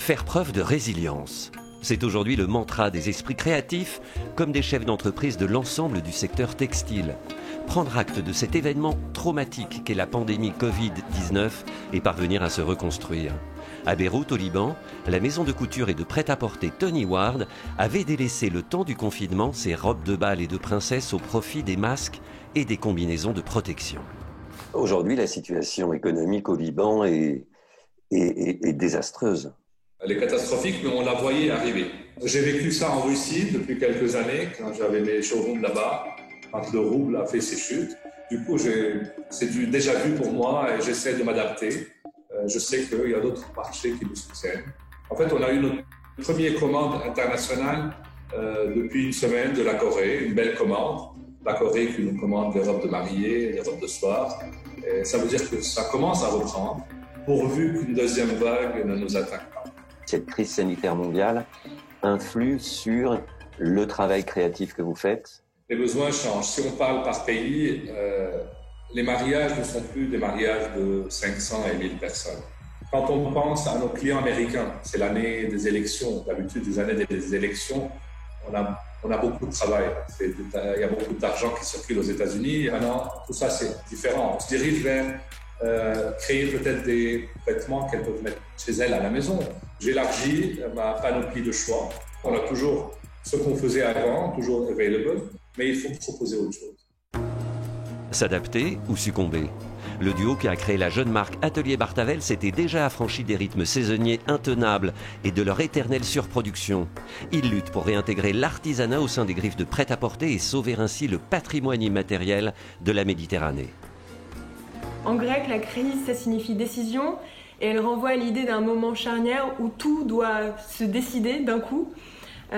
Faire preuve de résilience. C'est aujourd'hui le mantra des esprits créatifs comme des chefs d'entreprise de l'ensemble du secteur textile. Prendre acte de cet événement traumatique qu'est la pandémie Covid-19 et parvenir à se reconstruire. À Beyrouth, au Liban, la maison de couture et de prêt-à-porter Tony Ward avait délaissé le temps du confinement ses robes de bal et de princesse au profit des masques et des combinaisons de protection. Aujourd'hui, la situation économique au Liban est désastreuse. Elle est catastrophique, mais on la voyait arriver. J'ai vécu ça en Russie depuis quelques années, quand j'avais mes showrooms là-bas, quand le rouble a fait ses chutes. Du coup, c'est du déjà vu pour moi et j'essaie de m'adapter. Je sais qu'il y a d'autres marchés qui nous soutiennent. En fait, on a eu notre première commande internationale depuis une semaine de la Corée, une belle commande. La Corée qui nous commande des robes de mariée, des robes de soir. Et ça veut dire que ça commence à reprendre, pourvu qu'une deuxième vague ne nous attaque pas. Cette crise sanitaire mondiale influe sur le travail créatif que vous faites? Les besoins changent. Si on parle par pays, les mariages ne sont plus des mariages de 500 et 1000 personnes. Quand on pense à nos clients américains, c'est l'année des élections. D'habitude, les années des élections, on a beaucoup de travail. Il y a beaucoup d'argent qui circule aux États-Unis. Maintenant, tout ça, c'est différent. On se dirige vers créer peut-être des vêtements qu'elles peuvent mettre chez elles à la maison. J'élargis ma panoplie de choix. On a toujours ce qu'on faisait avant, toujours available, mais il faut proposer autre chose. S'adapter ou succomber? Le duo qui a créé la jeune marque Atelier Bartavel s'était déjà affranchi des rythmes saisonniers intenables et de leur éternelle surproduction. Ils luttent pour réintégrer l'artisanat au sein des griffes de prêt-à-porter et sauver ainsi le patrimoine immatériel de la Méditerranée. En grec, la crise, ça signifie décision et elle renvoie à l'idée d'un moment charnière où tout doit se décider d'un coup. Et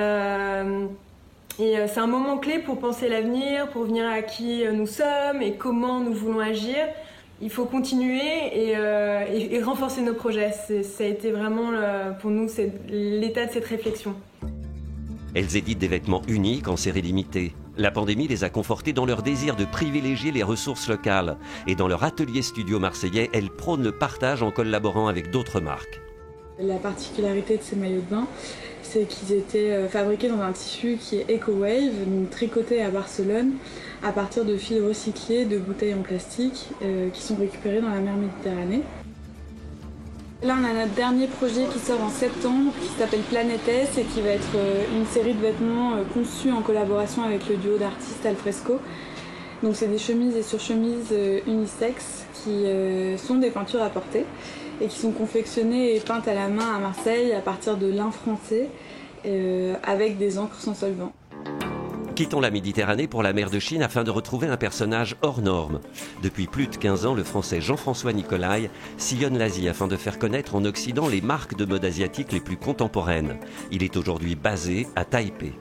c'est un moment clé pour penser l'avenir, pour venir à qui nous sommes et comment nous voulons agir. Il faut continuer et renforcer nos projets. Ça a été vraiment, pour nous, c'est l'état de cette réflexion. Elles éditent des vêtements uniques en série limitée. La pandémie les a confortées dans leur désir de privilégier les ressources locales. Et dans leur atelier studio marseillais, elles prônent le partage en collaborant avec d'autres marques. La particularité de ces maillots de bain, c'est qu'ils étaient fabriqués dans un tissu qui est EcoWave, donc tricoté à Barcelone, à partir de fils recyclés de bouteilles en plastique qui sont récupérées dans la mer Méditerranée. Là, on a notre dernier projet qui sort en septembre, qui s'appelle Planète S et qui va être une série de vêtements conçus en collaboration avec le duo d'artistes Alfresco. Donc c'est des chemises et surchemises unisexes qui sont des peintures à porter et qui sont confectionnées et peintes à la main à Marseille à partir de lin français avec des encres sans solvant. Quittons la Méditerranée pour la mer de Chine afin de retrouver un personnage hors norme. Depuis plus de 15 ans, le français Jean-François Nicolai sillonne l'Asie afin de faire connaître en Occident les marques de mode asiatique les plus contemporaines. Il est aujourd'hui basé à Taipei.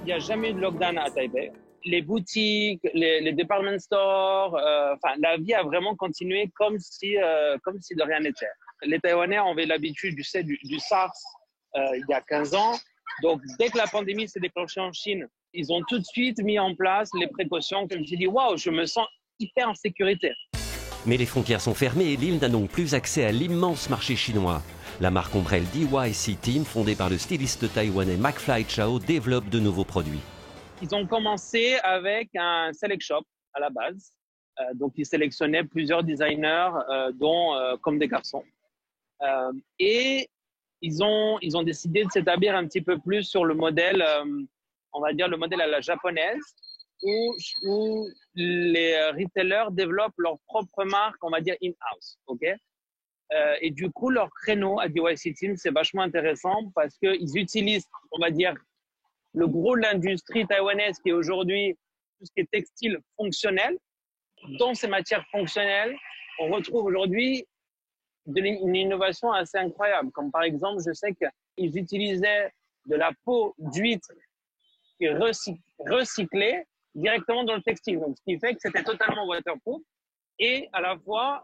Il n'y a jamais eu de lockdown à Taipei. Les boutiques, les department stores, la vie a vraiment continué comme si de rien n'était. Les Taïwanais avaient l'habitude du SARS il y a 15 ans. Donc, dès que la pandémie s'est déclenchée en Chine, ils ont tout de suite mis en place les précautions. Je me suis dit, waouh, je me sens hyper en sécurité. Mais les frontières sont fermées et l'île n'a donc plus accès à l'immense marché chinois. La marque ombrelle DYC Team, fondée par le styliste taïwanais McFly Chao, développe de nouveaux produits. Ils ont commencé avec un select shop à la base. Donc, ils sélectionnaient plusieurs designers, dont comme des garçons. Et ils ont décidé de s'établir un petit peu plus sur le modèle, on va dire le modèle à la japonaise, où les retailers développent leur propre marque, on va dire in-house. Okay, et du coup, leur créneau à DYC Team, c'est vachement intéressant parce qu'ils utilisent, on va dire, le gros de l'industrie taïwanaise qui est aujourd'hui tout ce qui est textile fonctionnel. Dans ces matières fonctionnelles, on retrouve aujourd'hui une innovation assez incroyable. Comme par exemple, je sais qu'ils utilisaient de la peau d'huître recyclée directement dans le textile. Donc, ce qui fait que c'était totalement waterproof et à la fois,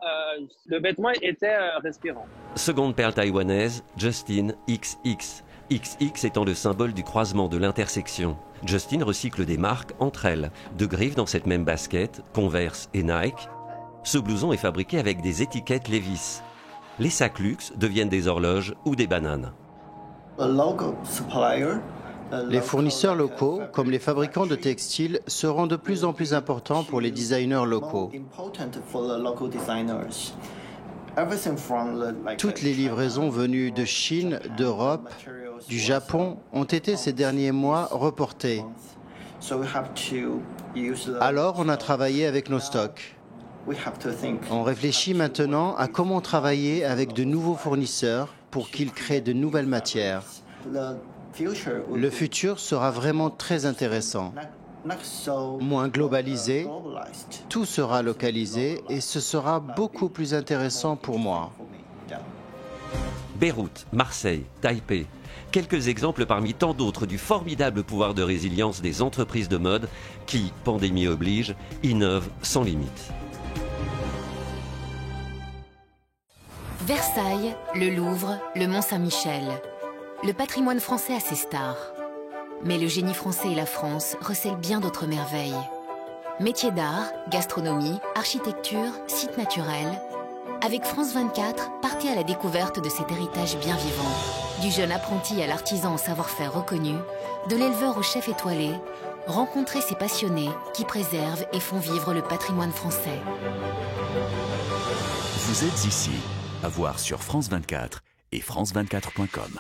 le vêtement était respirant. Seconde perle taïwanaise, Justin XX. XX étant le symbole du croisement, de l'intersection. Justin recycle des marques entre elles. De Griffes dans cette même basket, Converse et Nike. Ce blouson est fabriqué avec des étiquettes Levi's. Les sacs luxe deviennent des horloges ou des bananes. Les fournisseurs locaux, comme les fabricants de textiles, seront de plus en plus importants pour les designers locaux. Toutes les livraisons venues de Chine, d'Europe, du Japon ont été ces derniers mois reportées. Alors, on a travaillé avec nos stocks. On réfléchit maintenant à comment travailler avec de nouveaux fournisseurs pour qu'ils créent de nouvelles matières. Le futur sera vraiment très intéressant. Moins globalisé, tout sera localisé et ce sera beaucoup plus intéressant pour moi. Beyrouth, Marseille, Taipei, quelques exemples parmi tant d'autres du formidable pouvoir de résilience des entreprises de mode qui, pandémie oblige, innovent sans limite. Versailles, le Louvre, le Mont-Saint-Michel. Le patrimoine français a ses stars. Mais le génie français et la France recèlent bien d'autres merveilles. Métiers d'art, gastronomie, architecture, sites naturels. Avec France 24, partez à la découverte de cet héritage bien vivant. Du jeune apprenti à l'artisan au savoir-faire reconnu, de l'éleveur au chef étoilé, rencontrez ces passionnés qui préservent et font vivre le patrimoine français. Vous êtes ici, à voir sur France 24 et France24.com.